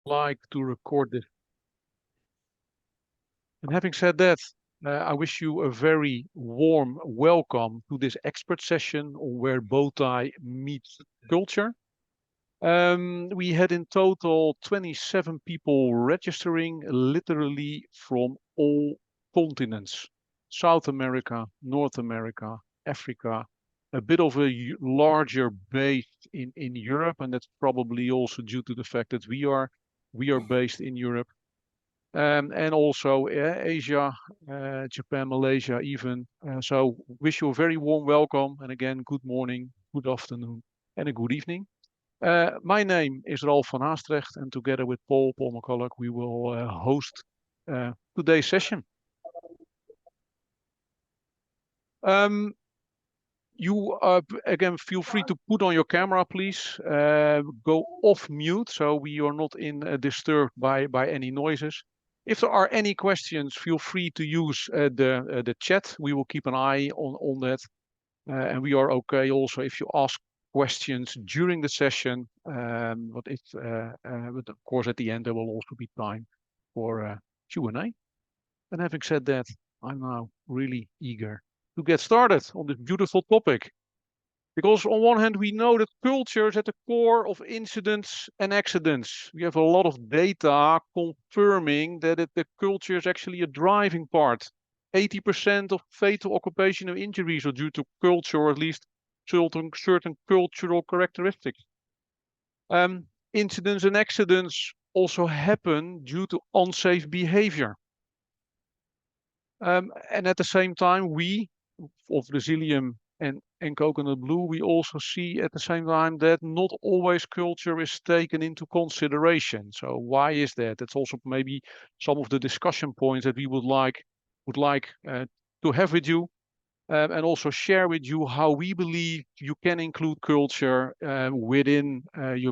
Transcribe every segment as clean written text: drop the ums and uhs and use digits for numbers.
like to record this. And having said that, I wish you a very warm welcome to this expert session on where BowTie meets culture. We had in total 27 people registering, literally from all continents. South America, North America, Africa, a bit of a larger base in Europe, and that's probably also due to the fact that we are based in Europe. And also Asia, Japan, Malaysia even. So wish you a very warm welcome, and again, good morning, good afternoon, and a good evening. My name is Ralf van Haastregt, and together with Paul McCulloch, we will host today's session. You again feel free to put on your camera, please. Go off mute so we are not disturbed by any noises. If there are any questions, feel free to use the chat. We will keep an eye on that, and we are okay also if you ask questions during the session. But of course at the end there will also be time for Q&A. And having said that, I'm now really eager to get started on this beautiful topic. Because on one hand, we know that culture is at the core of incidents and accidents. We have a lot of data confirming that the culture is actually a driving part. 80% of fatal occupational injuries are due to culture, or at least certain cultural characteristics. Incidents and accidents also happen due to unsafe behavior. And at the same time, we of Resilium and Coconut Blue, we also see at the same time that not always culture is taken into consideration. So why is that? That's also maybe some of the discussion points that we would like to have with you, and also share with you how we believe you can include culture within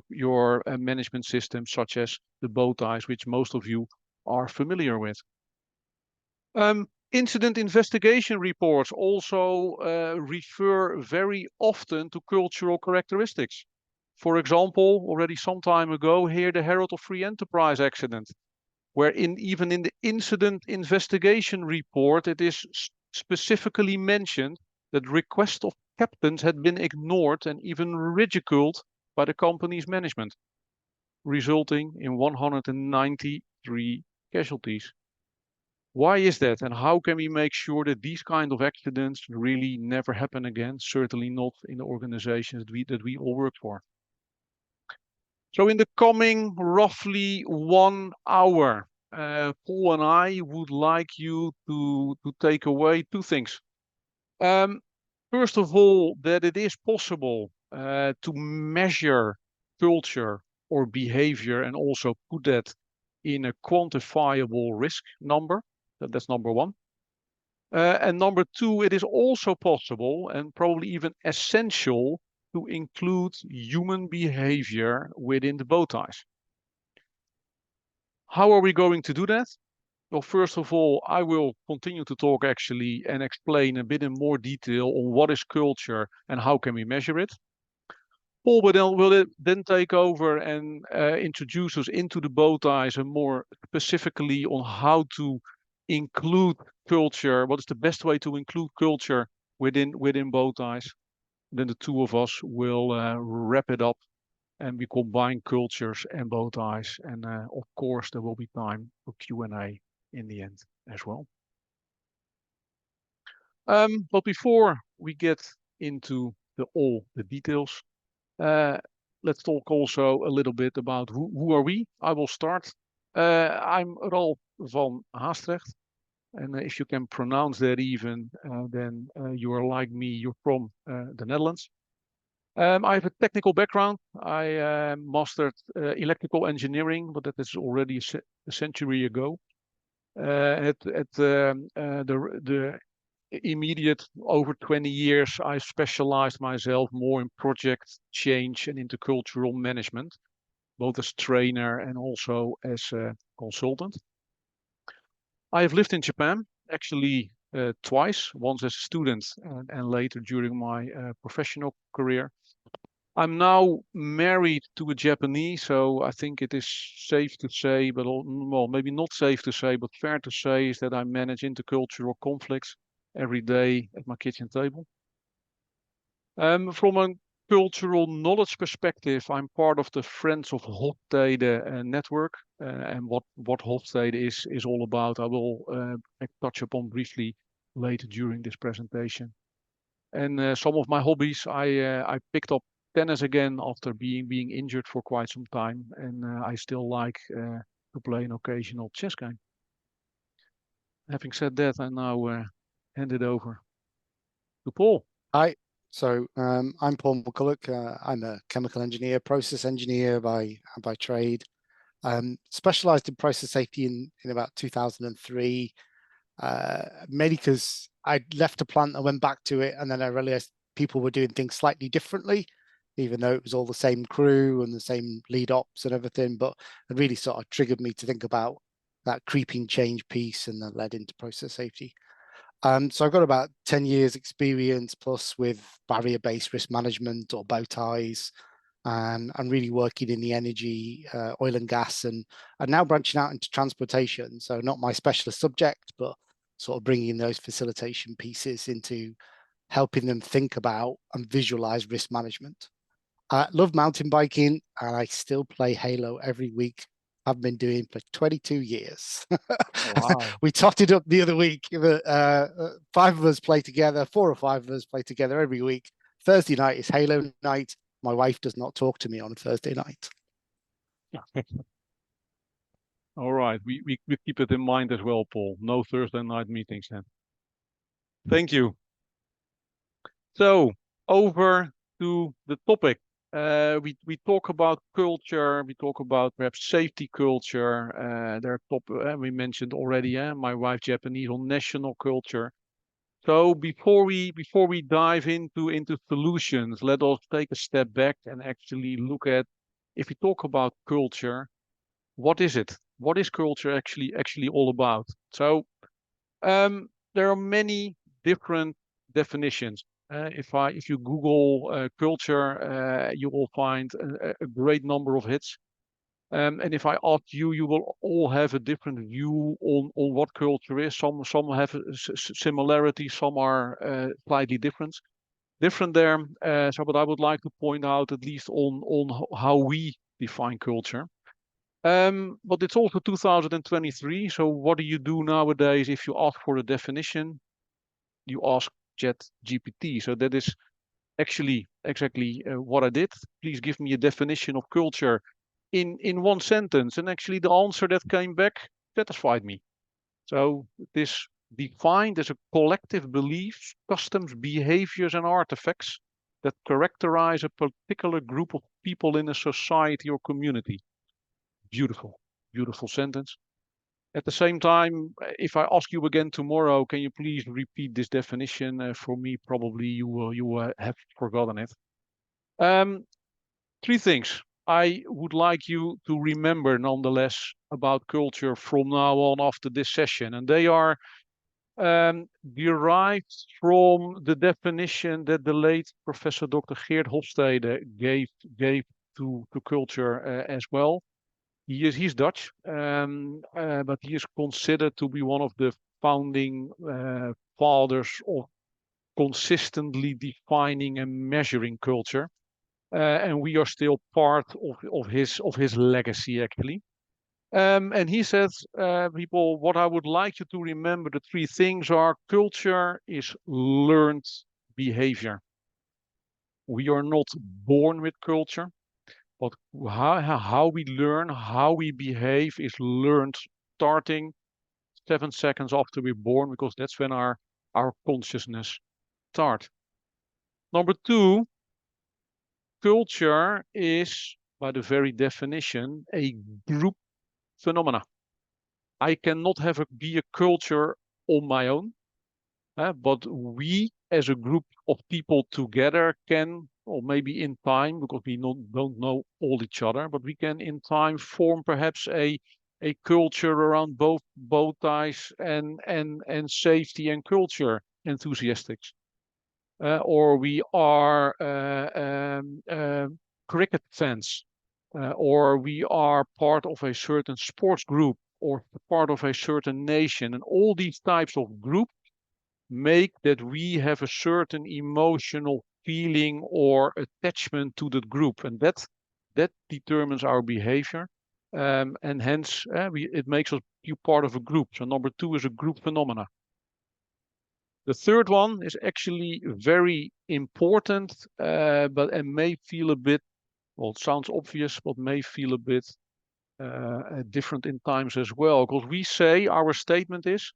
your management systems, such as the BowTies, which most of you are familiar with. Incident investigation reports also refer very often to cultural characteristics. For example, already some time ago, here the Herald of Free Enterprise accident, where even in the incident investigation report, it is specifically mentioned that requests of captains had been ignored and even ridiculed by the company's management, resulting in 193 casualties. Why is that, and how can we make sure that these kind of accidents really never happen again? Certainly not in the organizations that we all work for. So in the coming roughly 1 hour, Paul and I would like you to take away two things. First of all, that it is possible to measure culture or behavior and also put that in a quantifiable risk number. That's number one. And number two, it is also possible and probably even essential to include human behavior within the BowTies. How are we going to do that? Well, first of all, I will continue to talk actually and explain a bit in more detail on what is culture and how can we measure it. Paul will then take over and introduce us into the BowTies and more specifically on how to include culture. What is the best way to include culture within BowTies? Then the two of us will wrap it up, and we combine cultures and BowTies. And of course, there will be time for Q&A in the end as well. But before we get into all the details, let's talk also a little bit about who are we. I will start. I'm Ralf van Haastregt. And if you can pronounce that even, then you are like me, you're from the Netherlands. I have a technical background. I mastered electrical engineering, but that is already a century ago. At the immediate over 20 years, I specialized myself more in project change and intercultural management, both as trainer and also as a consultant. I have lived in Japan, actually twice, once as a student and later during my professional career. I'm now married to a Japanese, so I think it is safe to say, but well, maybe not safe to say, but fair to say is that I manage intercultural conflicts every day at my kitchen table. From a cultural knowledge perspective, I'm part of the Friends of Hofstede network, and what Hofstede is all about, I will touch upon briefly later during this presentation. And some of my hobbies, I picked up tennis again after being injured for quite some time, and I still like to play an occasional chess game. Having said that, I now hand it over to Paul. Hi, I'm Paul McCulloch. I'm a chemical engineer, process engineer by trade. Specialized in process safety in about 2003, mainly because I left a plant, I went back to it, and then I realized people were doing things slightly differently, even though it was all the same crew and the same lead ops and everything. But it really sort of triggered me to think about that creeping change piece, and that led into process safety. So I've got about 10 years experience plus with barrier-based risk management or BowTies, and I'm really working in the energy, oil and gas, and now branching out into transportation. So not my specialist subject, but sort of bringing those facilitation pieces into helping them think about and visualize risk management. I love mountain biking, and I still play Halo every week. I've been doing for 22 years. Wow. We totted up the other week. 5 of us play together, 4 or 5 of us play together every week. Thursday night is Halo night. My wife does not talk to me on a Thursday night. All right, we keep it in mind as well, Paul. No Thursday night meetings then. Thank you. So over to the topic. We talk about culture. We talk about perhaps safety culture. We mentioned already. My wife Japanese on national culture. So before we dive into solutions, let us take a step back and actually look at, if we talk about culture, what is it? What is culture actually all about? So there are many different definitions. If you Google culture, you will find a great number of hits. And if I ask you, you will all have a different view on what culture is. Some have similarities, some are slightly different there. But I would like to point out at least on how we define culture. But it's also 2023. So what do you do nowadays if you ask for a definition? You ask ChatGPT. So that is actually exactly what I did. Please give me a definition of culture in one sentence. And actually the answer that came back satisfied me. So it is defined as a collective beliefs, customs, behaviors, and artifacts that characterize a particular group of people in a society or community. Beautiful, beautiful sentence. At the same time, if I ask you again tomorrow, can you please repeat this definition for me? Probably you will have forgotten it. 3 things I would like you to remember nonetheless about culture from now on after this session, and they are derived from the definition that the late Professor Dr. Geert Hofstede gave to culture as well. He's Dutch, but he is considered to be one of the founding fathers of consistently defining and measuring culture, and we are still part of his legacy actually. And he says, people, what I would like you to remember, the 3 things are: culture is learned behavior. We are not born with culture. But how we learn, how we behave is learned starting 7 seconds after we're born, because that's when our consciousness starts. Number 2, culture is, by the very definition, a group phenomena. I cannot be a culture on my own, but we as a group of people together can, or maybe in time, because we don't know all each other, but we can in time form perhaps a culture around both ties and safety and culture enthusiasts. or we are cricket fans, or we are part of a certain sports group or part of a certain nation. And all these types of groups make that we have a certain emotional feeling or attachment to the group. And that determines our behavior. And hence, it makes us part of a group. So number 2 is a group phenomena. The third one is actually very important, but it may feel a bit, well, it sounds obvious, but may feel a bit different in times as well. Because we say, our statement is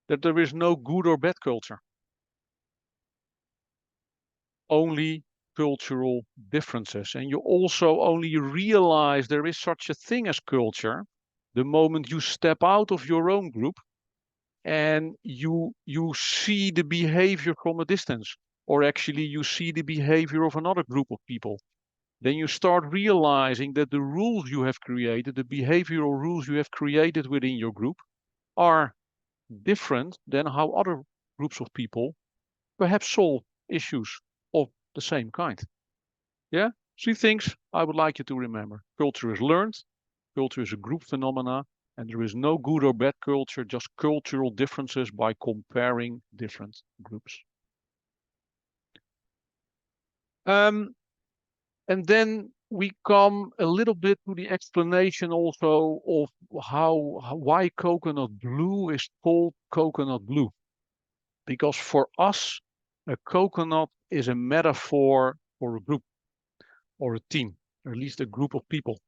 that there is no good or bad culture. Only cultural differences. And you also only realize there is such a thing as culture the moment you step out of your own group and you see the behavior from a distance, or actually you see the behavior of another group of people. Then you start realizing that the rules you have created, the behavioral rules you have created within your group, are different than how other groups of people perhaps solve issues of the same kind. Yeah, 3 things I would like you to remember. Culture is learned, culture is a group phenomena, and there is no good or bad culture, just cultural differences by comparing different groups. And then we come a little bit to the explanation also of why coconut blue is called coconut blue. Because for us, a coconut is a metaphor for a group or a team, or at least a group of people.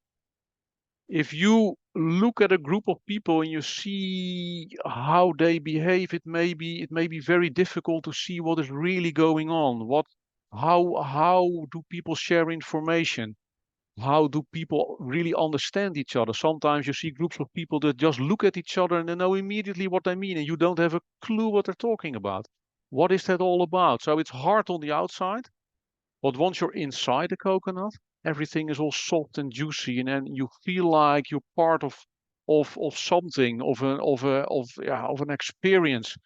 If you look at a group of people and you see how they behave, it may be very difficult to see what is really going on. How do people share information? How do people really understand each other? Sometimes you see groups of people that just look at each other and they know immediately what they mean, and you don't have a clue what they're talking about. What is that all about? So it's hard on the outside, but once you're inside the coconut, everything is all soft and juicy, and then you feel like you're part of something, of an experience.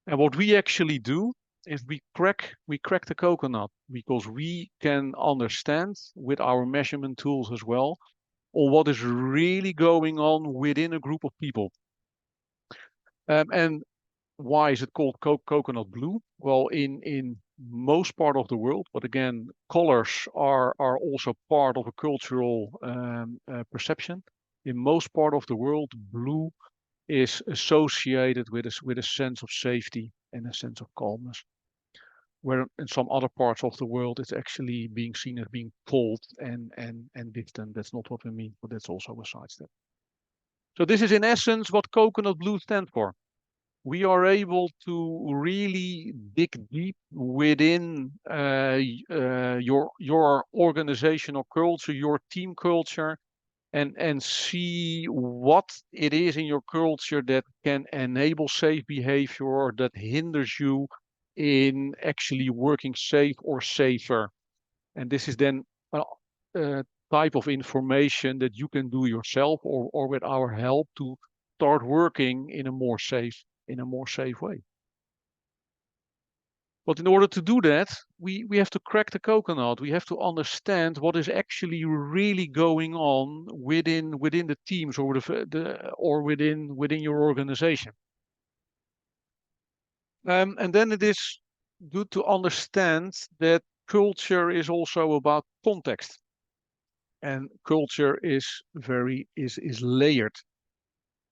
And what we actually do is we crack the coconut, because we can understand with our measurement tools as well, or what is really going on within a group of people. And why is it called coconut blue? Well, in most part of the world, but again, colors are also part of a cultural perception. In most part of the world, blue is associated with a sense of safety and a sense of calmness. Where in some other parts of the world, it's actually being seen as being cold and distant. That's not what we mean, but that's also a sidestep. So this is in essence what coconut blue stands for. We are able to really dig deep within your organizational culture, your team culture, and see what it is in your culture that can enable safe behavior or that hinders you in actually working safe or safer. And this is then a type of information that you can do yourself or with our help to start working in a more safe way. But in order to do that, we have to crack the coconut. We have to understand what is actually really going on within the teams or within your organization. And then it is good to understand that culture is also about context, and culture is layered.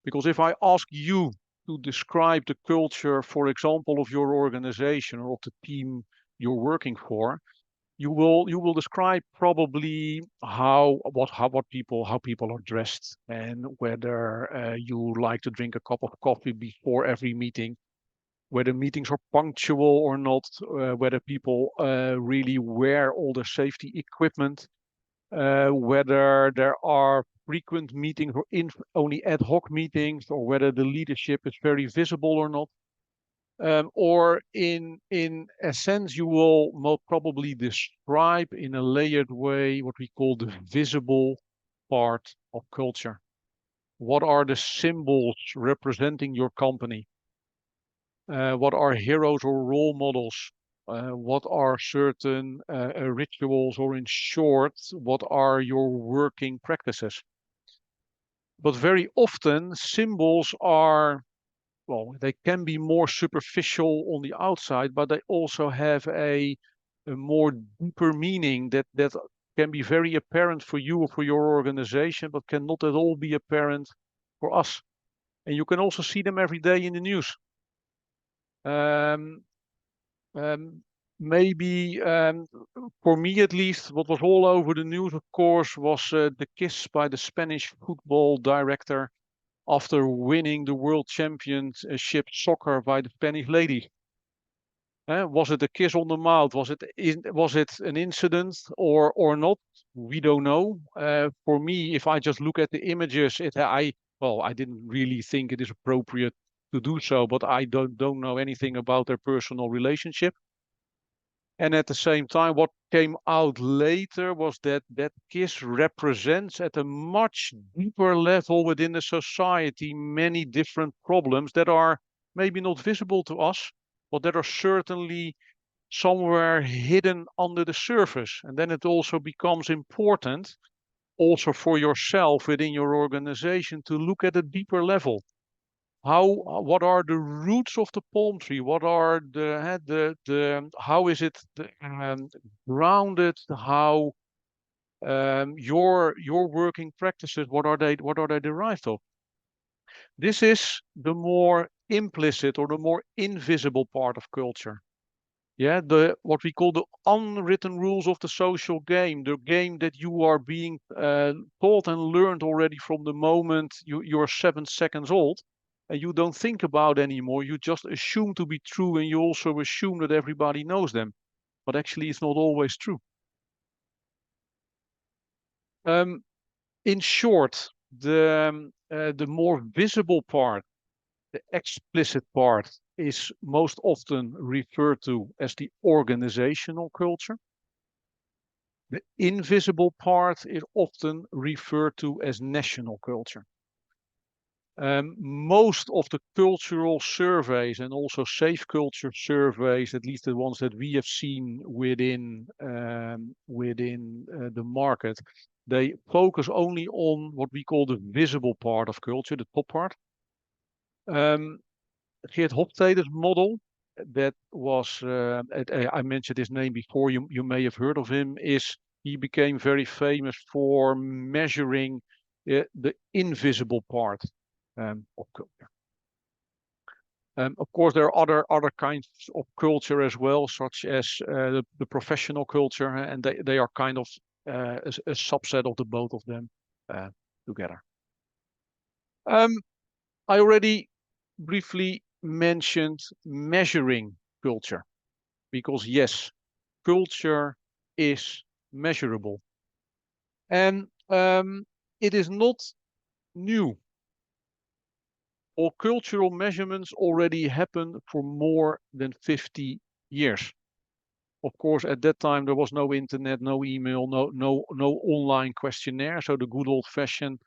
Because if I ask you to describe the culture, for example, of your organization or of the team you're working for, you will describe probably how people are dressed, and whether you like to drink a cup of coffee before every meeting, whether meetings are punctual or not, whether people really wear all the safety equipment, whether there are frequent meetings or only ad hoc meetings, or whether the leadership is very visible or not. Or in a sense, you will most probably describe in a layered way what we call the visible part of culture. What are the symbols representing your company? What are heroes or role models? What are certain rituals, or in short, what are your working practices? But very often symbols are, well, they can be more superficial on the outside, but they also have a more deeper meaning that can be very apparent for you or for your organization, but cannot at all be apparent for us. And you can also see them every day in the news. Um, um, maybe for me at least, what was all over the news, of course, was the kiss by the Spanish football director after winning the world championship soccer by the Spanish ladies. Was it a kiss on the mouth? Was it an incident or not? We don't know. For me, if I just look at the images, I didn't really think it is appropriate to do so, but I don't know anything about their personal relationship. And at the same time, what came out later was that that kiss represents at a much deeper level within the society many different problems that are maybe not visible to us, but that are certainly somewhere hidden under the surface. And then it also becomes important also for yourself within your organization to look at a deeper level. What are the roots of the palm tree? What are how is it grounded? How your working practices, what are they derived of? This is the more implicit or the more invisible part of culture. Yeah, the what we call the unwritten rules of the social game, the game that you are being taught and learned already from the moment you're 7 seconds old, and you don't think about anymore. You just assume to be true, and you also assume that everybody knows them, but actually it's not always true. In short, the more visible part, the explicit part, is most often referred to as the organizational culture. The invisible part is often referred to as national culture. Most of the cultural surveys and also safe culture surveys, at least the ones that we have seen within the market, they focus only on what we call the visible part of culture, the top part. Geert Hofstede's model, that was I mentioned his name before. You may have heard of him. He became very famous for measuring the invisible part of culture. Of course, there are other kinds of culture as well, such as the professional culture, and they are kind of a subset of the both of them together. I already briefly mentioned measuring culture, because yes, culture is measurable, and it is not new. All cultural measurements already happen for more than 50 years. Of course, at that time there was no internet, no email, no online questionnaire, so the good old-fashioned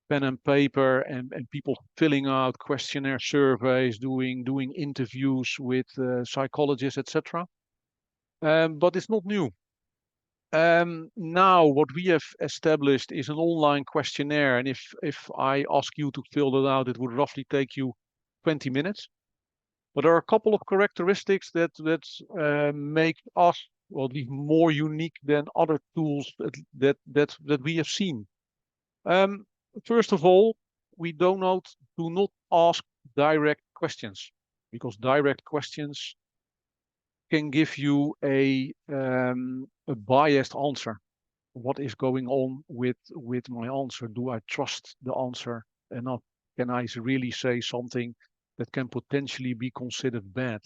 pen and paper and people filling out questionnaire surveys, doing interviews with psychologists, etc. But it's not new. Now what we have established is an online questionnaire, and if I ask you to fill it out, it would roughly take you 20 minutes. But there are a couple of characteristics that make us, well, more unique than other tools that we have seen. First of all, we do not ask direct questions, because direct questions can give you a biased answer. What is going on with my answer? Do I trust the answer enough? Can I really say something that can potentially be considered bad?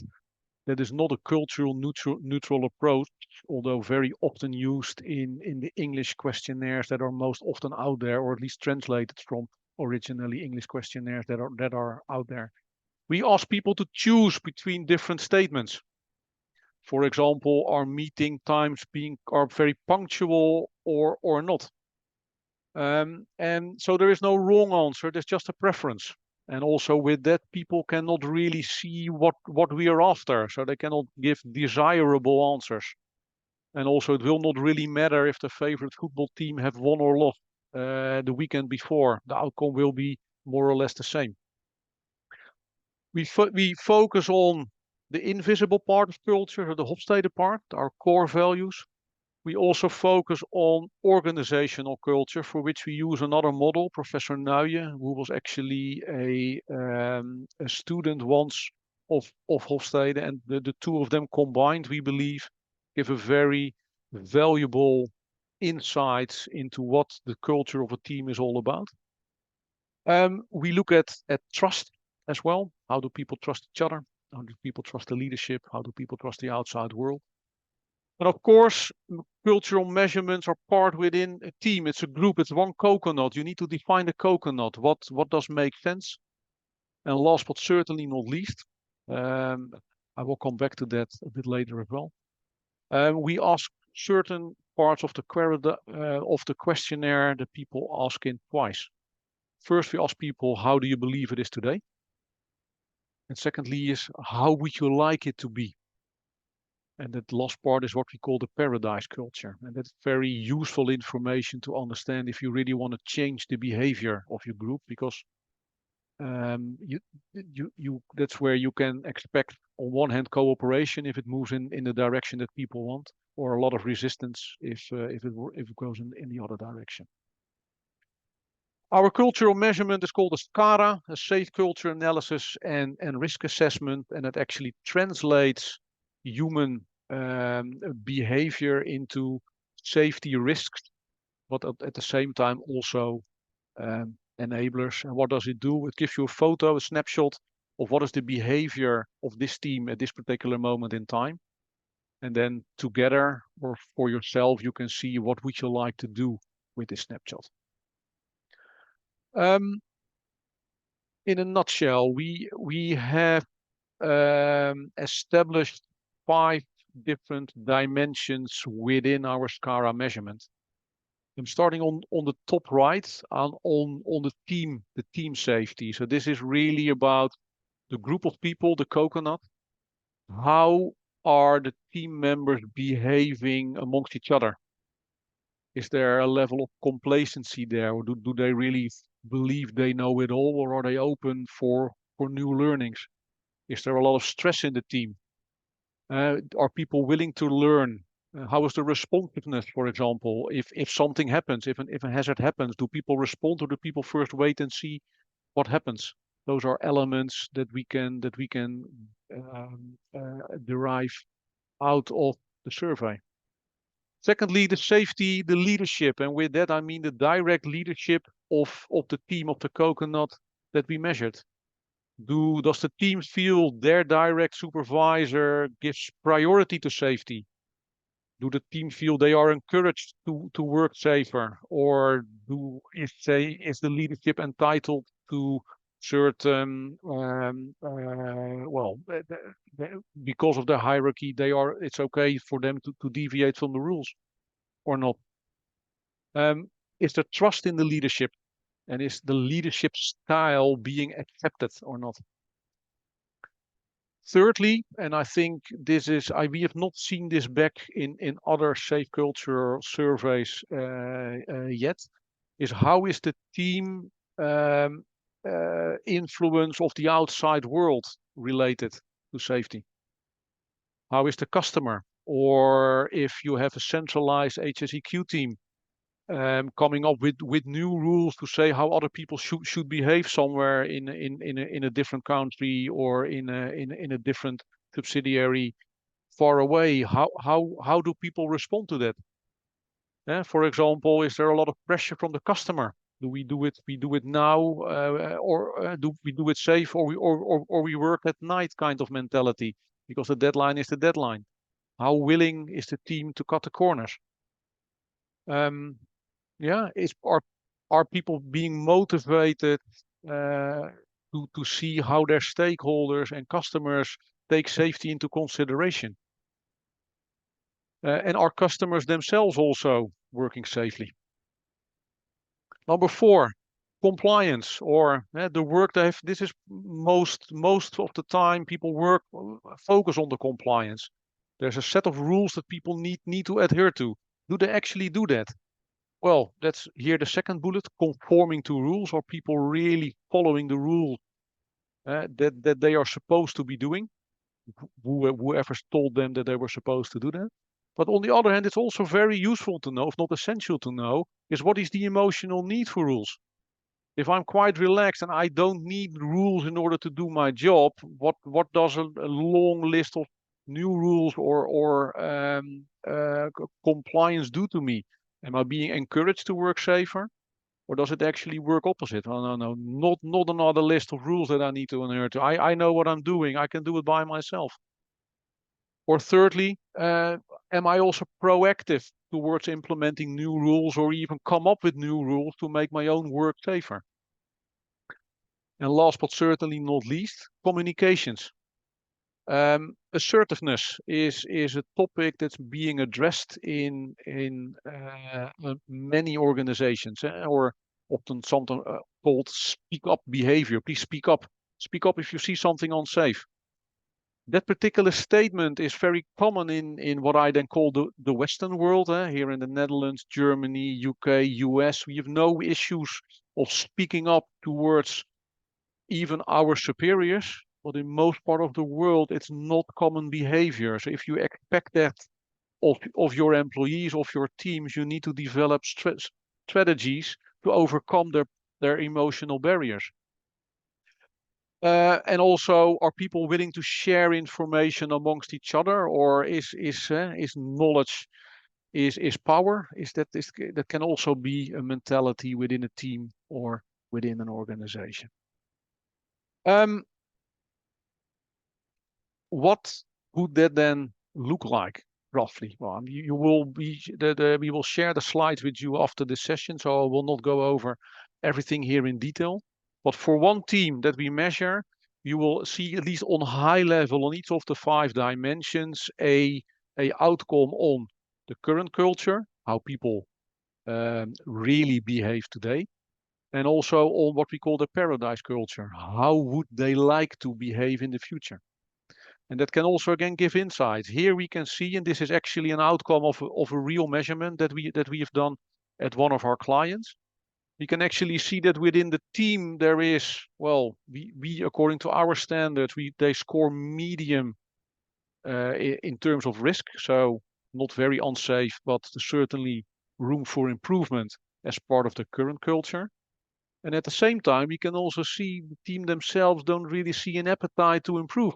That is not a cultural neutral approach, although very often used in the English questionnaires that are most often out there, or at least translated from originally English questionnaires that are out there. We ask people to choose between different statements. For example, are meeting times are very punctual or not? And so there is no wrong answer. There's just a preference. And also with that, people cannot really see what we are after, so they cannot give desirable answers. And also it will not really matter if the favorite football team have won or lost the weekend before. The outcome will be more or less the same. We focus on the invisible part of culture, or the Hofstede part, our core values. We also focus on organizational culture, for which we use another model, Professor Nuije, who was actually a student once of Hofstede, and the two of them combined, we believe, give a very valuable insights into what the culture of a team is all about. We look at trust as well. How do people trust each other? How do people trust the leadership? How do people trust the outside world? And of course, cultural measurements are part within a team. It's a group. It's one coconut. You need to define the coconut. What does make sense? And last but certainly not least, I will come back to that a bit later as well. We ask certain parts of the questionnaire that people ask in twice. First, we ask people, how do you believe it is today? And secondly is, how would you like it to be? And that last part is what we call the paradise culture. And that's very useful information to understand if you really want to change the behavior of your group, because that's where you can expect, on one hand, cooperation if it moves in the direction that people want, or a lot of resistance if it goes in the other direction. Our cultural measurement is called a SCARA, a Safe Culture Analysis and Risk Assessment, and it actually translates human behavior into safety risks, but at the same time also enablers. And what does it do? It gives you a photo, a snapshot of what is the behavior of this team at this particular moment in time. And then together or for yourself, you can see what would you like to do with this snapshot. In a nutshell, we have established 5 different dimensions within our SCARA measurement. I'm starting on the top right on the team safety. So this is really about the group of people, the coconut. How are the team members behaving amongst each other? Is there a level of complacency there, or do they really believe they know it all, or are they open for new learnings? Is there a lot of stress in the team? Are people willing to learn? How is the responsiveness, for example? If something happens, if a hazard happens, do people respond, or do people first wait and see what happens? Those are elements that we can derive out of the survey. Secondly, the safety, the leadership, and with that I mean the direct leadership of the team of the coconut that we measured. Does the team feel their direct supervisor gives priority to safety? Do the team feel they are encouraged to work safer, or is the leadership entitled to certain because of the hierarchy, it's okay for them to deviate from the rules or not? Is there trust in the leadership, and is the leadership style being accepted or not? Thirdly, and I think we have not seen this back in other safe culture surveys yet, is how is the team influence of the outside world related to safety? How is the customer? Or if you have a centralized HSEQ team coming up with new rules to say how other people should behave somewhere in a different country or in a different subsidiary far away, how do people respond to that? For example, is there a lot of pressure from the customer? Do we do it now, or do we do it safe, or we work at night kind of mentality, because the deadline is the deadline? How willing is the team to cut the corners? Are people being motivated to see how their stakeholders and customers take safety into consideration? And are customers themselves also working safely? Number 4, Compliance, or the work they have. This is most of the time people focus on the compliance. There's a set of rules that people need to adhere to. Do they actually do that? Well, that's here the second bullet, conforming to rules. Are people really following the rule that they are supposed to be doing? Whoever's told them that they were supposed to do that. But on the other hand, it's also very useful to know, if not essential to know, is what is the emotional need for rules. If I'm quite relaxed and I don't need rules in order to do my job, what does a long list of new rules or compliance do to me? Am I being encouraged to work safer, or does it actually work opposite? Oh, no, not another list of rules that I need to adhere to. I know what I'm doing. I can do it by myself. Or thirdly, am I also proactive towards implementing new rules or even come up with new rules to make my own work safer? And last but certainly not least, communications. Assertiveness is a topic that's being addressed in many organizations, or often sometimes called speak up behavior. Please speak up. Speak up if you see something unsafe. That particular statement is very common in what I then call the Western world. Here in the Netherlands, Germany, UK, US, we have no issues of speaking up towards even our superiors. But in most part of the world, it's not common behavior. So if you expect that of your employees, of your teams, you need to develop strategies to overcome their emotional barriers. And also, are people willing to share information amongst each other, or is knowledge is power? That can also be a mentality within a team or within an organization. What would that then look like roughly? Well, you will be we will share the slides with you after this session, so I will not go over everything here in detail. But for one team that we measure, you will see at least on high level on each of the 5 dimensions a outcome on the current culture, how people really behave today, and also on what we call the paradise culture. How would they like to behave in the future? And that can also again give insights. Here we can see, and this is actually an outcome of a real measurement that we have done at one of our clients. We can actually see that within the team there is, well, we according to our standards, they score medium in terms of risk. So not very unsafe, but certainly room for improvement as part of the current culture. And at the same time, we can also see the team themselves don't really see an appetite to improve.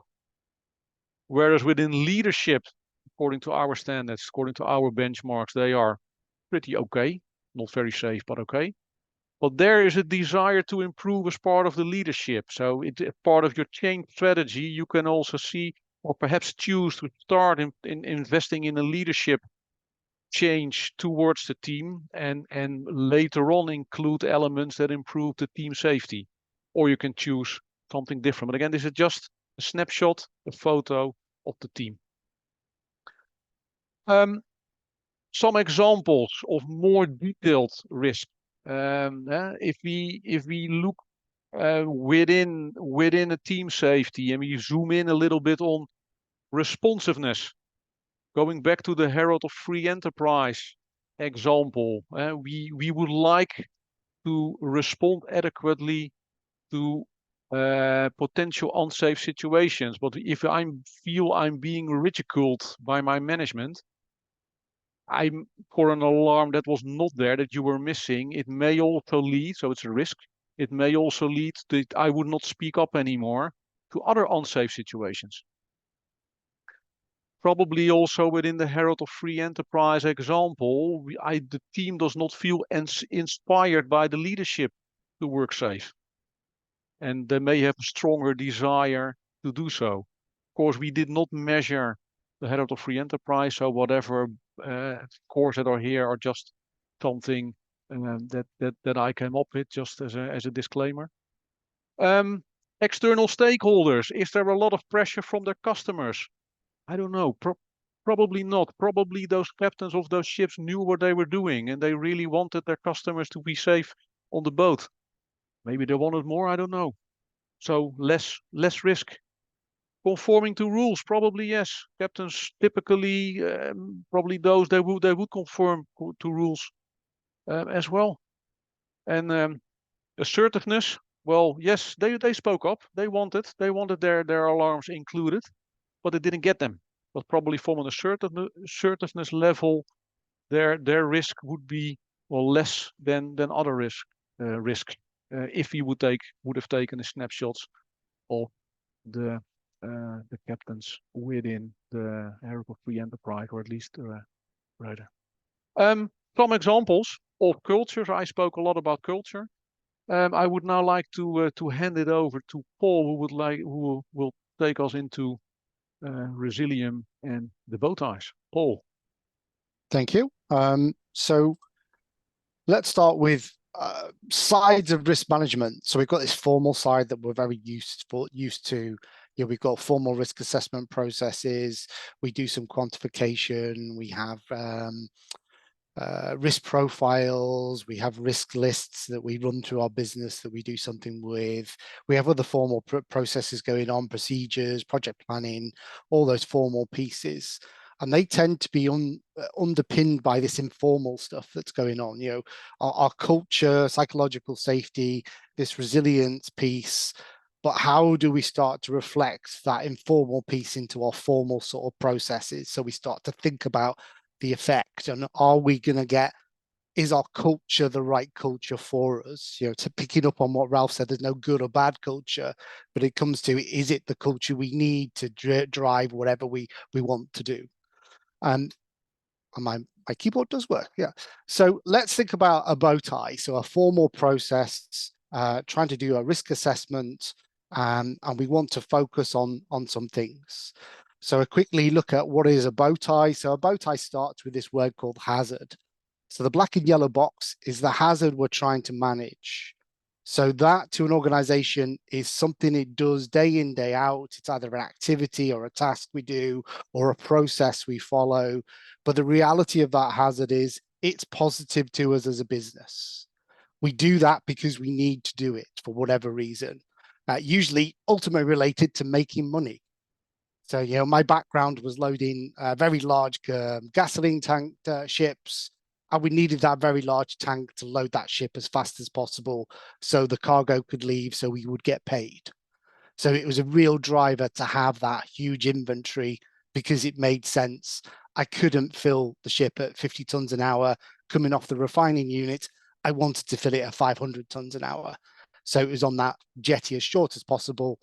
Whereas within leadership, according to our standards, according to our benchmarks, they are pretty okay. Not very safe, but okay. But there is a desire to improve as part of the leadership. So it's part of your change strategy. You can also see, or perhaps choose to start in investing in a leadership change towards the team, and later on include elements that improve the team safety. Or you can choose something different. But again, this is just a snapshot, a photo of the team. Some examples of more detailed risk. If we look within a team safety and we zoom in a little bit on responsiveness, going back to the Herald of Free Enterprise example, we would like to respond adequately to potential unsafe situations. But if I feel I'm being ridiculed by my management, I'm for an alarm that was not there, that you were missing, it may also lead, so it's a risk, it may also lead that I would not speak up anymore to other unsafe situations. Probably also within the Herald of Free Enterprise example, the team does not feel inspired by the leadership to work safe. And they may have a stronger desire to do so. Of course, we did not measure the Herald of Free Enterprise, so whatever scores that are here are just something that I came up with, just as a disclaimer. External stakeholders, is there a lot of pressure from their customers? I don't know, probably not. Probably those captains of those ships knew what they were doing and they really wanted their customers to be safe on the boat. Maybe they wanted more, I don't know. So less risk. Conforming to rules, probably yes. Captains typically, probably those they would conform to rules as well. And assertiveness, well, yes, they spoke up. They wanted their alarms included, but they didn't get them. But probably from an assertiveness level, their risk would be, well, less than other risks if he would have taken the snapshots of the captains within the Herald of Free Enterprise, or at least rather. Some examples of cultures. I spoke a lot about culture. I would now like to hand it over to Paul, who will take us into Resilium and the BowTies. Paul. Thank you. So let's start with sides of risk management. So we've got this formal side that we're very used to. We've got formal risk assessment processes. We do some quantification. We have risk profiles. We have risk lists that we run through our business that we do something with. We have other formal processes going on, procedures, project planning, all those formal pieces. And they tend to be underpinned by this informal stuff that's going on, our culture, psychological safety, this resilience piece. But how do we start to reflect that informal piece into our formal sort of processes? So we start to think about the effect, and are we going to get, is our culture the right culture for us? To picking up on what Ralf said, there's no good or bad culture, but it comes to, is it the culture we need to drive whatever we want to do? And my keyboard does work, yeah. So let's think about a bow tie. So a formal process, trying to do a risk assessment, and we want to focus on some things. So a quickly look at what is a bow tie. So a bow tie starts with this word called hazard. So the black and yellow box is the hazard we're trying to manage. So that to an organization is something it does day in, day out. It's either an activity or a task we do or a process we follow. But the reality of that hazard is it's positive to us as a business. We do that because we need to do it for whatever reason, usually ultimately related to making money. So, my background was loading very large gasoline tank ships, and we needed that very large tank to load that ship as fast as possible so the cargo could leave so we would get paid. So it was a real driver to have that huge inventory because it made sense. I couldn't fill the ship at 50 tons an hour coming off the refining unit. I wanted to fill it at 500 tons an hour. So it was on that jetty as short as possible,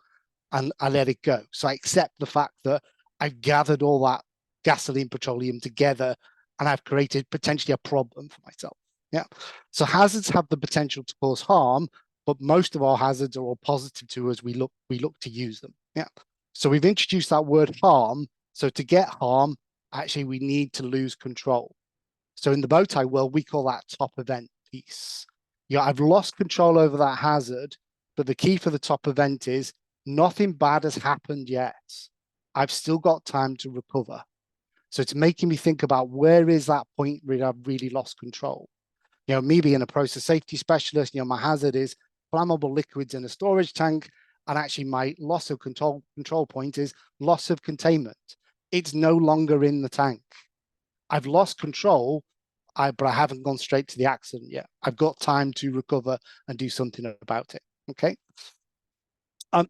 and I let it go. So I accept the fact that I've gathered all that gasoline, petroleum together, and I've created potentially a problem for myself. Yeah. So hazards have the potential to cause harm, but most of our hazards are all positive to us. We look to use them. Yeah. So we've introduced that word harm. So to get harm, actually, we need to lose control. So in the bow tie world, we call that top event piece. I've lost control over that hazard, but the key for the top event is nothing bad has happened yet. I've still got time to recover. So it's making me think about where is that point where I've really lost control. Me being a process safety specialist, my hazard is flammable liquids in a storage tank. And actually my loss of control point is loss of containment. It's no longer in the tank. I've lost control, but I haven't gone straight to the accident yet. I've got time to recover and do something about it. Okay.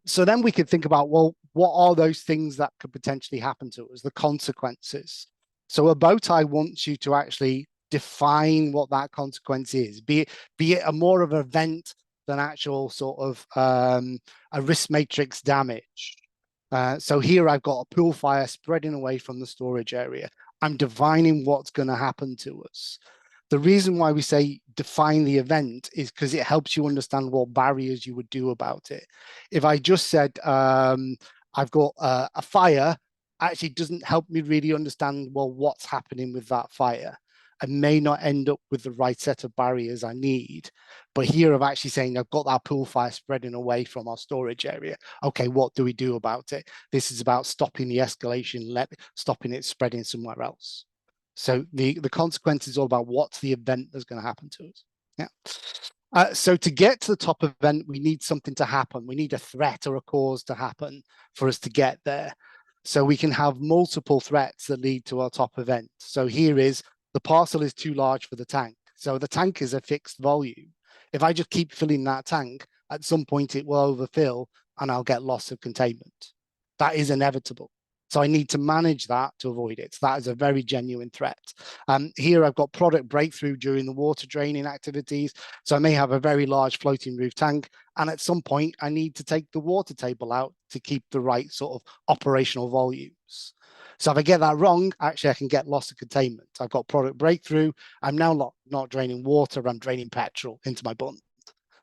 So then we could think about, well, what are those things that could potentially happen to us, the consequences? So a bow tie wants you to actually define what that consequence is, be it a more of an event than actual sort of a risk matrix damage. So here I've got a pool fire spreading away from the storage area. I'm defining what's going to happen to us. The reason why we say define the event is because it helps you understand what barriers you would do about it. If I just said, I've got a fire, actually doesn't help me really understand, well, what's happening with that fire. I may not end up with the right set of barriers I need. But here I'm actually saying I've got that pool fire spreading away from our storage area. Okay, what do we do about it? This is about stopping the escalation, stopping it spreading somewhere else. So the consequence is all about what's the event that's going to happen to us. Yeah. So to get to the top event, we need something to happen. We need a threat or a cause to happen for us to get there. So we can have multiple threats that lead to our top event. So here is the parcel is too large for the tank. So the tank is a fixed volume. If I just keep filling that tank, at some point it will overfill and I'll get loss of containment. That is inevitable. So I need to manage that to avoid it. So that is a very genuine threat. Here I've got product breakthrough during the water draining activities. So I may have a very large floating roof tank, and at some point I need to take the water table out to keep the right sort of operational volumes. So if I get that wrong, actually I can get loss of containment. I've got product breakthrough. I'm now not draining water, I'm draining petrol into my bund.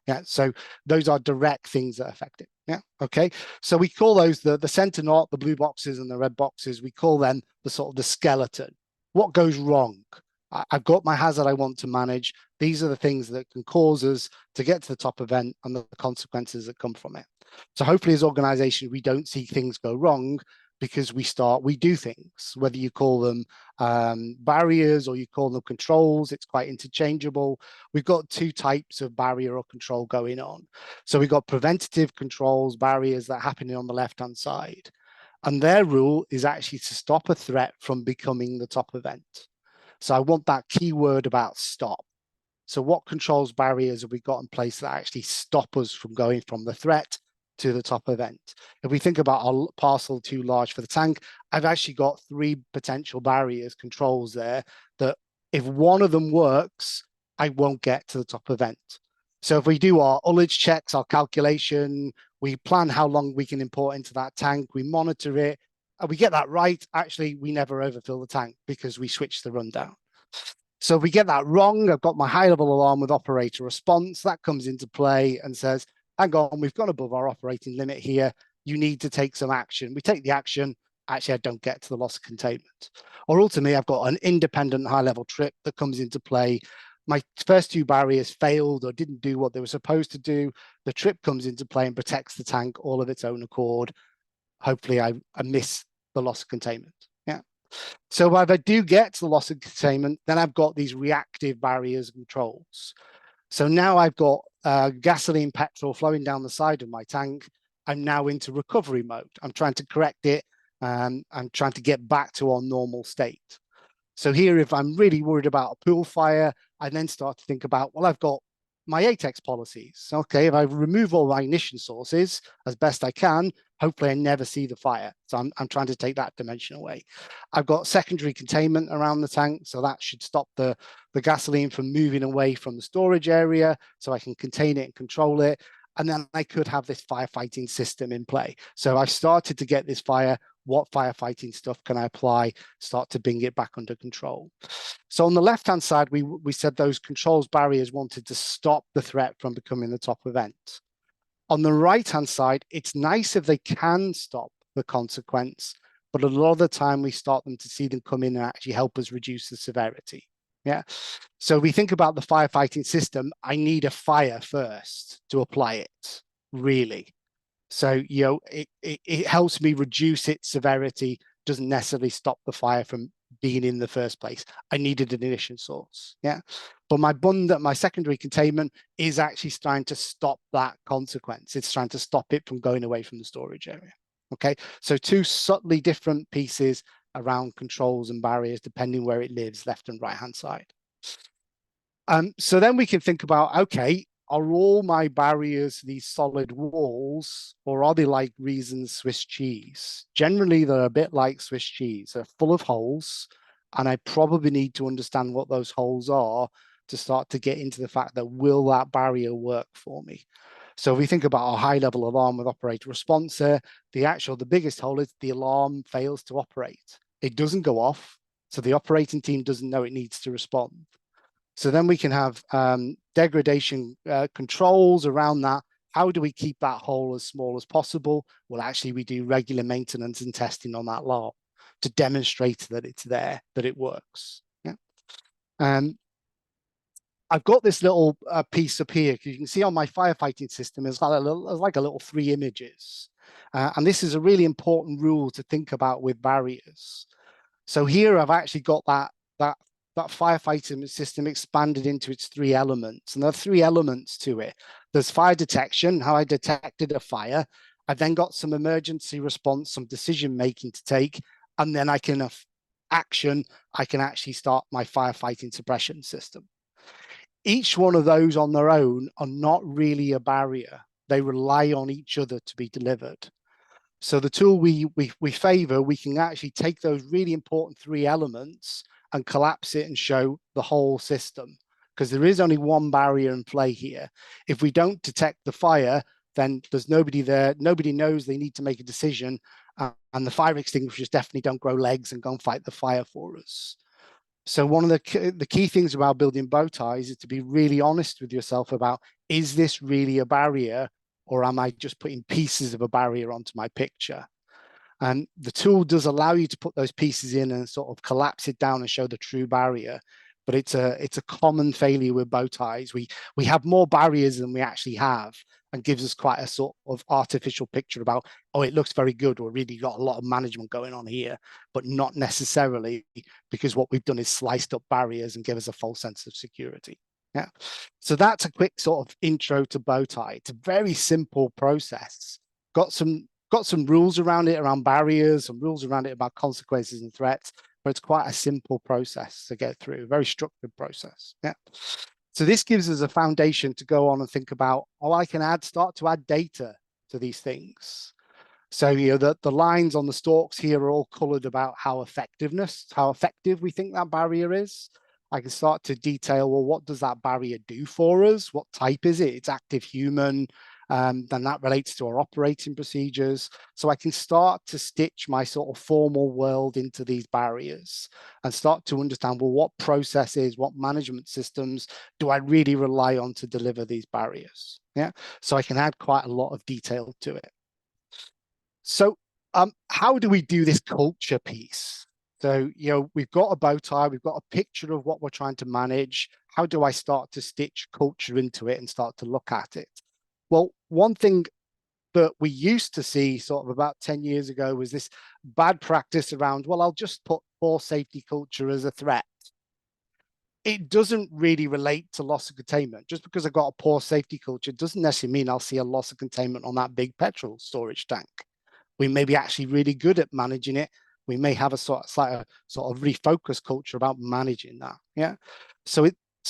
Yeah, so those are direct things that affect it. Yeah, okay. So we call those the center knot, the blue boxes and the red boxes. We call them the sort of the skeleton. What goes wrong? I've got my hazard I want to manage. These are the things that can cause us to get to the top event and the consequences that come from it. So hopefully as organizations, we don't see things go wrong because we do things, whether you call them barriers or you call them controls, it's quite interchangeable. We've got two types of barrier or control going on. So we've got preventative controls, barriers that are happening on the left-hand side. And their rule is actually to stop a threat from becoming the top event. So I want that keyword about stop. So what controls barriers have we got in place that actually stop us from going from the threat to the top event? If we think about our parcel too large for the tank, I've actually got 3 potential barriers, controls there, that if one of them works, I won't get to the top event. So if we do our ullage checks, our calculation, we plan how long we can import into that tank, we monitor it, and we get that right, actually, we never overfill the tank because we switch the rundown. So if we get that wrong, I've got my high-level alarm with operator response. That comes into play and says, hang on, we've gone above our operating limit here. You need to take some action. We take the action. Actually, I don't get to the loss of containment. Or ultimately, I've got an independent high-level trip that comes into play. My first 2 barriers failed or didn't do what they were supposed to do. The trip comes into play and protects the tank all of its own accord. Hopefully, I miss the loss of containment. Yeah. So if I do get to the loss of containment, then I've got these reactive barriers and controls. So now I've got gasoline, petrol flowing down the side of my tank. I'm now into recovery mode. I'm trying to correct it. I'm trying to get back to our normal state. So here, if I'm really worried about a pool fire, I then start to think about, well, I've got my ATEX policies. Okay, if I remove all my ignition sources as best I can, hopefully I never see the fire. So I'm trying to take that dimension away. I've got secondary containment around the tank, so that should stop the gasoline from moving away from the storage area, so I can contain it and control it. And then I could have this firefighting system in play. So I've started to get this fire. What firefighting stuff can I apply? Start to bring it back under control. So on the left-hand side, we said those controls barriers wanted to stop the threat from becoming the top event. On the right-hand side, it's nice if they can stop the consequence, but a lot of the time we start them to see them come in and actually help us reduce the severity. Yeah. So we think about the firefighting system. I need a fire first to apply it, really. So, you know, it helps me reduce its severity, doesn't necessarily stop the fire from being in the first place. I needed an ignition source. Yeah. But my secondary containment is actually trying to stop that consequence. It's trying to stop it from going away from the storage area. Okay. So 2 subtly different pieces around controls and barriers, depending where it lives, left and right hand side. So then we can think about, okay, are all my barriers these solid walls, or are they like reasons Swiss cheese? Generally, they're a bit like Swiss cheese. They're full of holes, and I probably need to understand what those holes are to start to get into the fact that will that barrier work for me? So if we think about our high-level alarm with operator response here, the biggest hole is the alarm fails to operate. It doesn't go off, so the operating team doesn't know it needs to respond. So then we can have degradation controls around that. How do we keep that hole as small as possible? Well, actually, we do regular maintenance and testing on that alarm to demonstrate that it's there, that it works. Yeah. I've got this little piece up here. You can see on my firefighting system, it's like a little 3 images. And this is a really important rule to think about with barriers. So here I've actually got that that firefighting system expanded into its 3 elements. And there are 3 elements to it. There's fire detection, how I detected a fire. I've then got some emergency response, some decision making to take, and then I can actually start my firefighting suppression system. Each one of those on their own are not really a barrier. They rely on each other to be delivered. So the tool we favor, we can actually take those really important 3 elements and collapse it and show the whole system, because there is only one barrier in play here. If we don't detect the fire, then there's nobody there. Nobody knows they need to make a decision, and the fire extinguishers definitely don't grow legs and go and fight the fire for us. So one of the key things about building bow ties is to be really honest with yourself about, is this really a barrier, or am I just putting pieces of a barrier onto my picture? And the tool does allow you to put those pieces in and sort of collapse it down and show the true barrier. But it's a common failure with bow ties. We have more barriers than we actually have, and gives us quite a sort of artificial picture about, oh, it looks very good, or really got a lot of management going on here, but not necessarily, because what we've done is sliced up barriers and give us a false sense of security. Yeah. So that's a quick sort of intro to bow tie. It's a very simple process. Got some rules around it, around barriers, some rules around it about consequences and threats, but it's quite a simple process to get through, a very structured process. Yeah. So this gives us a foundation to go on and think about, oh, I can start to add data to these things. So, you know, the lines on the stalks here are all colored about how effective we think that barrier is. I can start to detail, well, what does that barrier do for us? What type is it? It's active human. Then that relates to our operating procedures. So I can start to stitch my sort of formal world into these barriers and start to understand, well, what processes, what management systems do I really rely on to deliver these barriers? Yeah. So I can add quite a lot of detail to it. So how do we do this culture piece? So, you know, we've got a bow tie, we've got a picture of what we're trying to manage. How do I start to stitch culture into it and start to look at it? Well, one thing that we used to see sort of about 10 years ago was this bad practice around, well, I'll just put poor safety culture as a threat. It doesn't really relate to loss of containment. Just because I've got a poor safety culture doesn't necessarily mean I'll see a loss of containment on that big petrol storage tank. We may be actually really good at managing it. We may have a sort of refocused culture about managing that. Yeah. So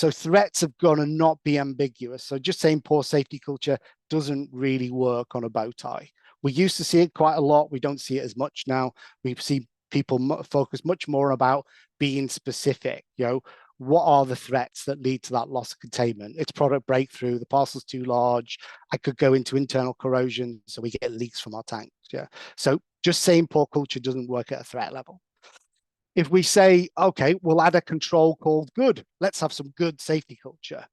threats have got to not be ambiguous. So just saying poor safety culture doesn't really work on a bow tie. We used to see it quite a lot. We don't see it as much now. We see people focus much more about being specific. You know, what are the threats that lead to that loss of containment? It's product breakthrough, the parcel's too large, I could go into internal corrosion, so we get leaks from our tanks. Yeah. So just saying poor culture doesn't work at a threat level. If we say, okay, we'll add a control called good, let's have some good safety culture.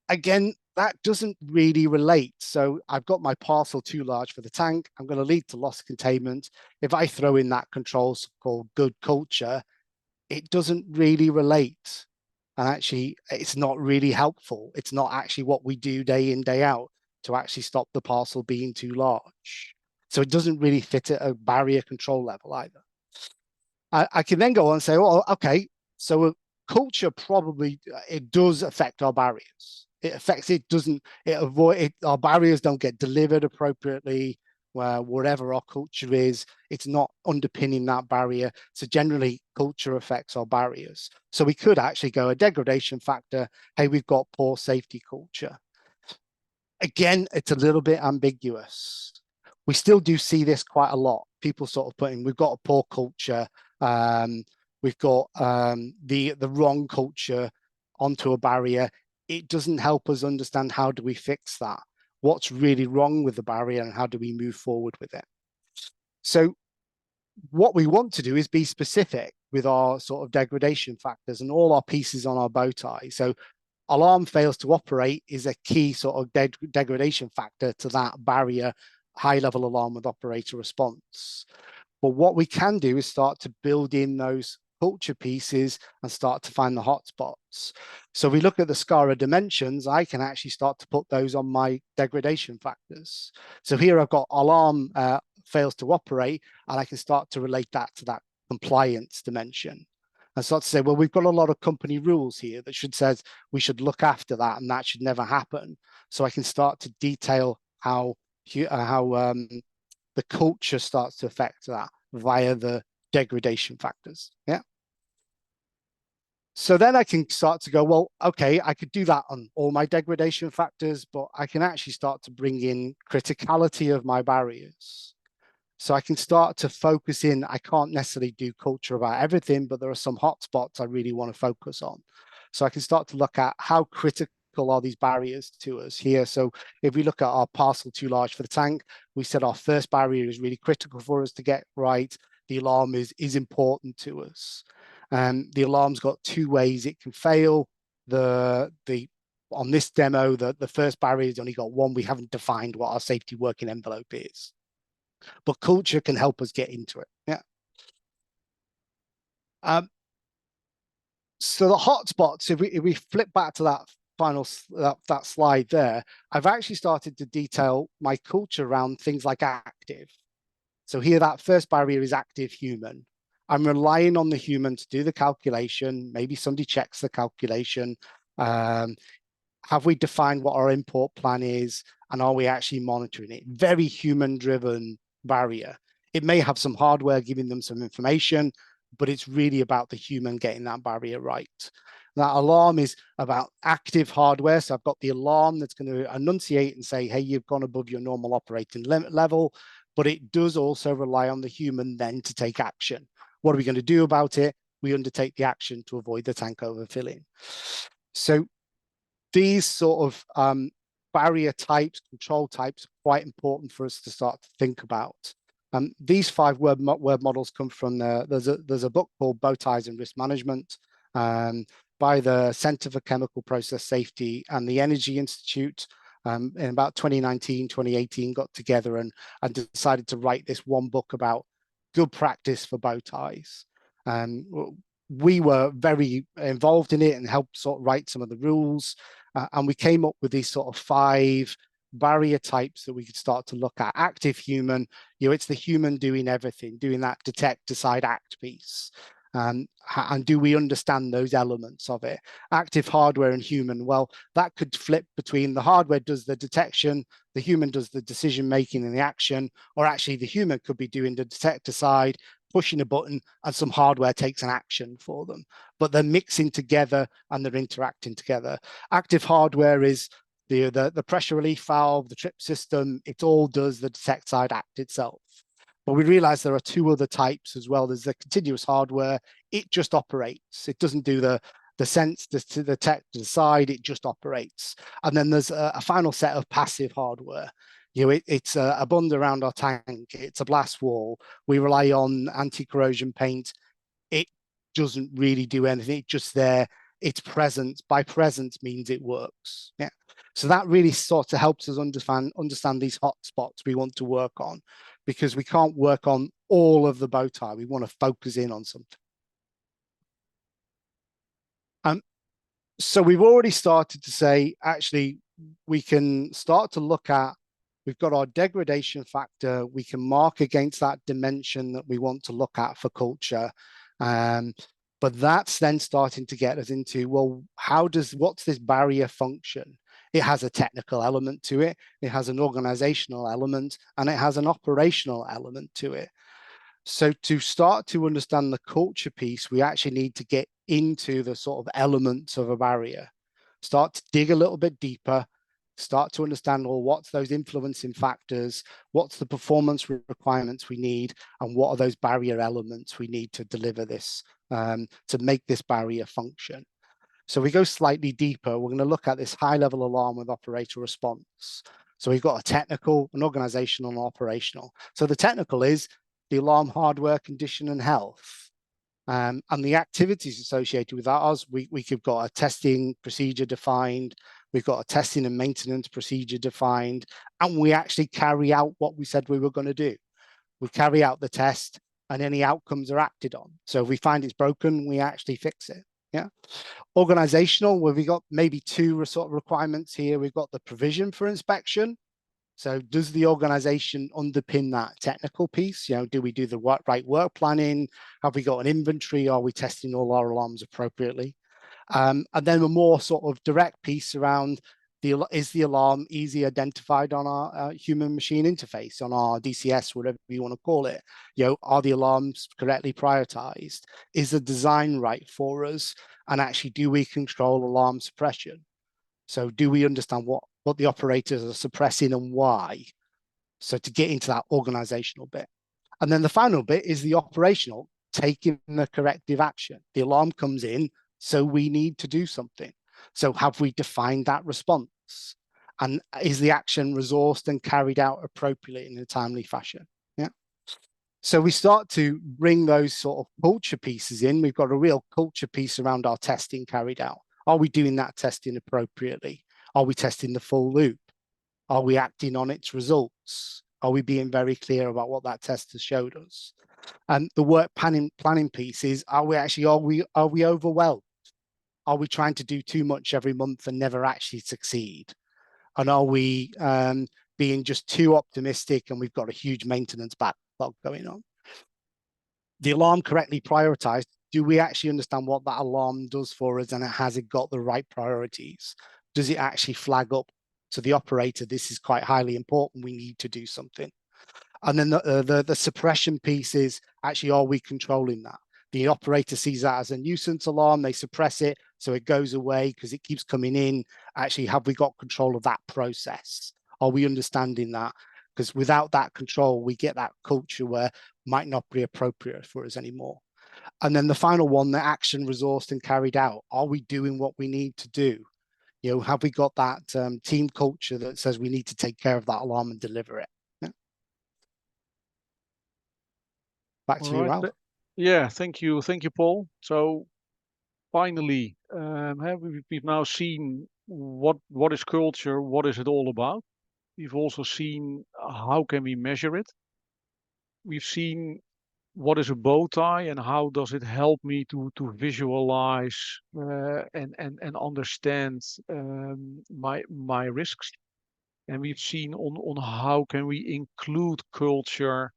Again, that doesn't really relate. So I've got my parcel too large for the tank, I'm going to lead to loss of containment. If I throw in that control called good culture, it doesn't really relate. And actually, it's not really helpful. It's not actually what we do day in, day out to actually stop the parcel being too large. So it doesn't really fit at a barrier control level either. I can then go on and say, well, okay, so culture probably, it does affect our barriers. Our barriers don't get delivered appropriately. Wherever our culture is, it's not underpinning that barrier. So generally, culture affects our barriers. So we could actually go a degradation factor. Hey, we've got poor safety culture. Again, it's a little bit ambiguous. We still do see this quite a lot. People sort of putting, we've got a poor culture. We've got the wrong culture onto a barrier. It doesn't help us understand how do we fix that. What's really wrong with the barrier and how do we move forward with it? So what we want to do is be specific with our sort of degradation factors and all our pieces on our bow tie. So alarm fails to operate is a key sort of degradation factor to that barrier, high level alarm with operator response. But what we can do is start to build in those culture pieces and start to find the hotspots. So we look at the SCARA dimensions, I can actually start to put those on my degradation factors. So here I've got alarm fails to operate, and I can start to relate that to that compliance dimension. and start to say, well, we've got a lot of company rules here that should says we should look after that, and that should never happen. So I can start to detail how the culture starts to affect that via the degradation factors. Yeah. So then I can start to go, well, okay, I could do that on all my degradation factors, but I can actually start to bring in criticality of my barriers. So I can start to focus in. I can't necessarily do culture about everything, but there are some hotspots I really want to focus on. So I can start to look at how critical are these barriers to us here. So if we look at our parcel too large for the tank, we said our first barrier is really critical for us to get right. The alarm is important to us. The alarm's got two ways it can fail. On this demo, the first barrier has only got one. We haven't defined what our safety working envelope is, but culture can help us get into it. Yeah. So the hotspots, if we flip back to that final that slide there, I've actually started to detail my culture around things like active. So here, that first barrier is active human. I'm relying on the human to do the calculation. Maybe somebody checks the calculation. Have we defined what our import plan is? And are we actually monitoring it? Very human-driven barrier. It may have some hardware giving them some information, but it's really about the human getting that barrier right. That alarm is about active hardware. So I've got the alarm that's going to enunciate and say, hey, you've gone above your normal operating limit level, but it does also rely on the human then to take action. What are we going to do about it? We undertake the action to avoid the tank overfilling. So these sort of barrier types, control types, are quite important for us to start to think about. These 5 word models come from there's a book called BowTie and Risk Management by the Center for Chemical Process Safety and the Energy Institute. In about 2019, 2018, got together and decided to write this one book about good practice for bow ties. We were very involved in it and helped sort of write some of the rules. And we came up with these sort of 5 barrier types that we could start to look at. Active human, it's the human doing everything, doing that detect, decide, act piece. And do we understand those elements of it? Active hardware and human, well, that could flip between the hardware does the detection, the human does the decision making and the action, or actually the human could be doing the detect, decide, pushing a button, and some hardware takes an action for them. But they're mixing together and they're interacting together. Active hardware is the pressure relief valve, the trip system. It all does the detect, side, act itself. But we realize there are 2 other types as well. There's the continuous hardware. It just operates. It doesn't do the sense, the detect, decide. It just operates. And then there's a final set of passive hardware. It's a bund around our tank. It's a blast wall. We rely on anti-corrosion paint. It doesn't really do anything. It's just there. Its presence, by presence, means it works. Yeah. So that really sort of helps us understand these hotspots we want to work on, because we can't work on all of the bow tie. We want to focus in on something. So we've already started to say, actually, we can start to look at, we've got our degradation factor. We can mark against that dimension that we want to look at for culture. But that's then starting to get us into, well, what's this barrier function? It has a technical element to it. It has an organizational element, and it has an operational element to it. So to start to understand the culture piece, we actually need to get into the sort of elements of a barrier, start to dig a little bit deeper, start to understand, well, what's those influencing factors, what's the performance requirements we need, and what are those barrier elements we need to deliver this, to make this barrier function. So we go slightly deeper. We're going to look at this high-level alarm with operator response. So we've got a technical, an organizational, and operational. So the technical is the alarm hardware, condition, and health. And the activities associated with that, we've got a testing procedure defined, we've got a testing and maintenance procedure defined, and we actually carry out what we said we were going to do. We carry out the test, and any outcomes are acted on. So if we find it's broken, we actually fix it. Yeah. Organizational, where we got maybe 2 sort of requirements here. We've got the provision for inspection. So does the organization underpin that technical piece? Do we do the right work planning? Have we got an inventory? Are we testing all our alarms appropriately? And then a more sort of direct piece around is the alarm easily identified on our human machine interface, on our DCS, whatever you want to call it? Are the alarms correctly prioritized? Is the design right for us? And actually, do we control alarm suppression? So do we understand what the operators are suppressing and why? So to get into that organizational bit. And then the final bit is the operational, taking the corrective action. The alarm comes in, so we need to do something. So have we defined that response? And is the action resourced and carried out appropriately in a timely fashion? Yeah. So we start to bring those sort of culture pieces in. We've got a real culture piece around our testing carried out. Are we doing that testing appropriately? Are we testing the full loop? Are we acting on its results? Are we being very clear about what that test has showed us? And the work planning piece is, are we overwhelmed? Are we trying to do too much every month and never actually succeed? And are we being just too optimistic and we've got a huge maintenance backlog going on? The alarm correctly prioritized, do we actually understand what that alarm does for us, and has it got the right priorities? Does it actually flag up to the operator, this is quite highly important, we need to do something? And then the suppression piece is, actually, are we controlling that? The operator sees that as a nuisance alarm, they suppress it, so it goes away because it keeps coming in. Actually, have we got control of that process? Are we understanding that? Because without that control, we get that culture where might not be appropriate for us anymore. And then the final one, the action resourced and carried out. Are we doing what we need to do? Have we got that team culture that says we need to take care of that alarm and deliver it? Yeah. Back to you, Ralf. Yeah, thank you, Paul. So finally, we've now seen what is culture, what is it all about. We've also seen how can we measure it. We've seen what is a bow tie and how does it help me to visualize and understand my risks. And we've seen on how can we include culture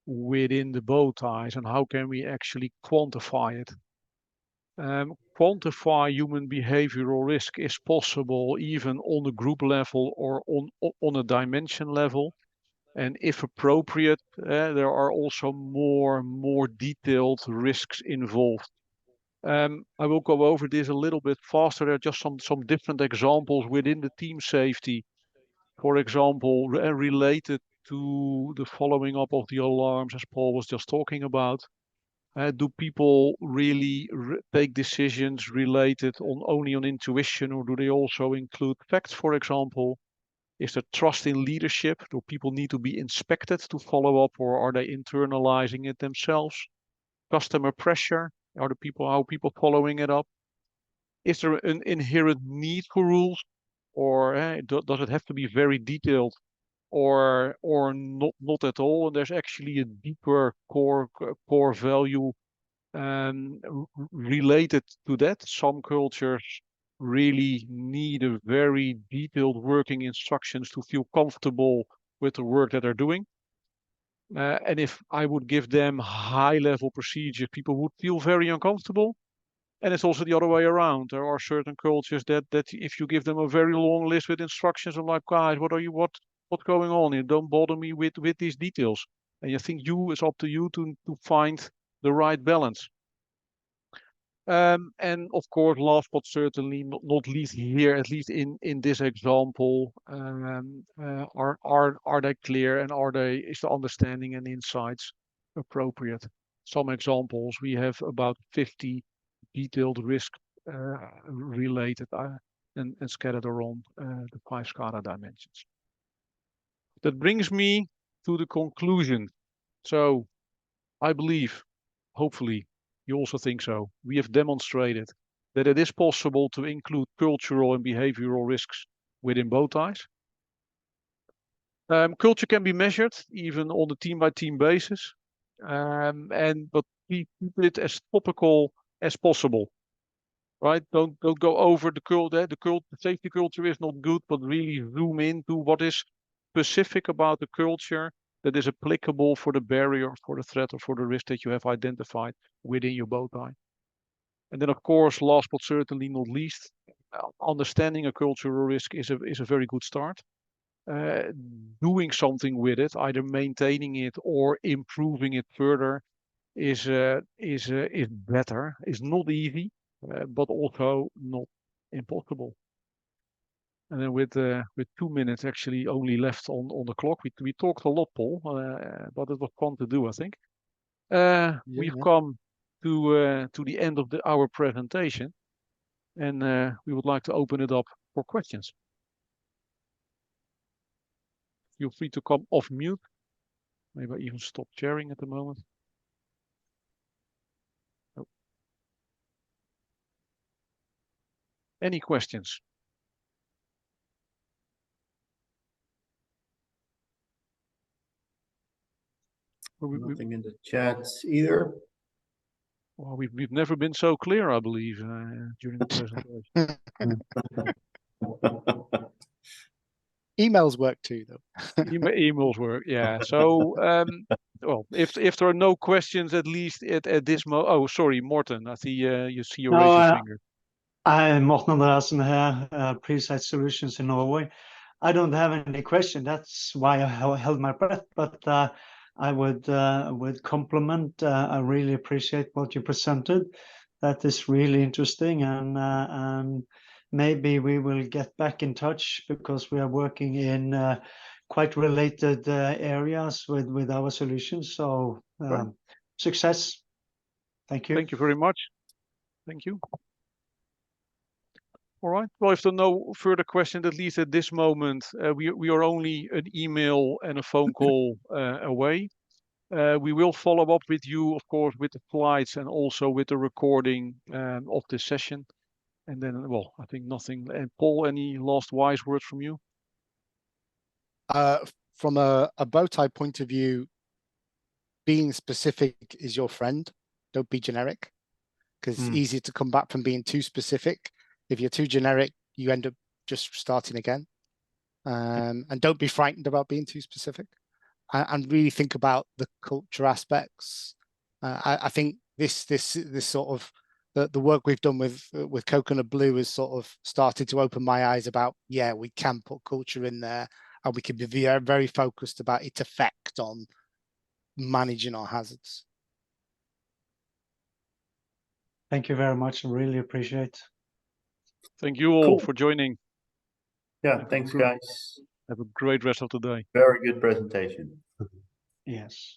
within the bow ties and how can we actually quantify it. Quantify human behavioral risk is possible even on a group level or on a dimension level. And if appropriate, there are also more detailed risks involved. I will go over this a little bit faster. There are just some different examples within the team safety. For example, related to the following up of the alarms, as Paul was just talking about. Do people really take decisions related only on intuition, or do they also include facts, for example? Is there trust in leadership? Do people need to be inspected to follow up, or are they internalizing it themselves? Customer pressure, how people following it up? Is there an inherent need for rules, or does it have to be very detailed, or not at all? And there's actually a deeper core value related to that. Some cultures really need a very detailed working instructions to feel comfortable with the work that they're doing. And if I would give them high level procedures, people would feel very uncomfortable. And it's also the other way around. There are certain cultures that if you give them a very long list with instructions, I'm like, guys, what's going on here? Don't bother me with these details. And I think it's up to you to find the right balance. And of course, last but certainly not least here, at least in this example, are they clear, and is the understanding and insights appropriate? Some examples, we have about 50 detailed risk related and scattered around the 5 SCADA dimensions. That brings me to the conclusion. So I believe, hopefully, you also think so, we have demonstrated that it is possible to include cultural and behavioral risks within bow ties. Culture can be measured even on a team-by-team basis, but keep it as topical as possible. Right? Don't go over the safety culture is not good, but really zoom into what is specific about the culture that is applicable for the barrier, for the threat, or for the risk that you have identified within your BowTie. And then, of course, last but certainly not least, understanding a cultural risk is a very good start. Doing something with it, either maintaining it or improving it further, is better. Is not easy, but also not impossible. And then with 2 minutes actually only left on the clock, we talked a lot, Paul, but it was fun to do, I think. We've come to the end of our presentation, and we would like to open it up for questions. Feel free to come off mute. Maybe I even stop sharing at the moment. Oh. Any questions? Nothing in the chat either. Well, we've never been so clear, I believe, during the presentation. Emails work too, though. Emails work, yeah. So, well, if there are no questions, at least at this moment. Oh, sorry, Morten. I see you see your raised finger. I'm Morten Andreasen here, Presite Solutions in Norway. I don't have any question. That's why I held my breath. But I would compliment. I really appreciate what you presented. That is really interesting, and maybe we will get back in touch because we are working in quite related areas with our solutions. So success. Thank you. Thank you very much. Thank you. All right. Well, if there are no further questions, at least at this moment, we are only an email and a phone call away. We will follow up with you, of course, with the slides and also with the recording of this session. And then, well, I think nothing. And Paul, any last wise words from you? From a BowTie point of view, being specific is your friend. Don't be generic, because it's easier to come back from being too specific. If you're too generic, you end up just starting again. And don't be frightened about being too specific. And really think about the culture aspects. I think this sort of the work we've done with Coconut Blue has sort of started to open my eyes about, yeah, we can put culture in there, and we can be very focused about its effect on managing our hazards. Thank you very much. I really appreciate. Thank you all for joining. Yeah, thanks, guys. Have a great rest of the day. Very good presentation. Yes.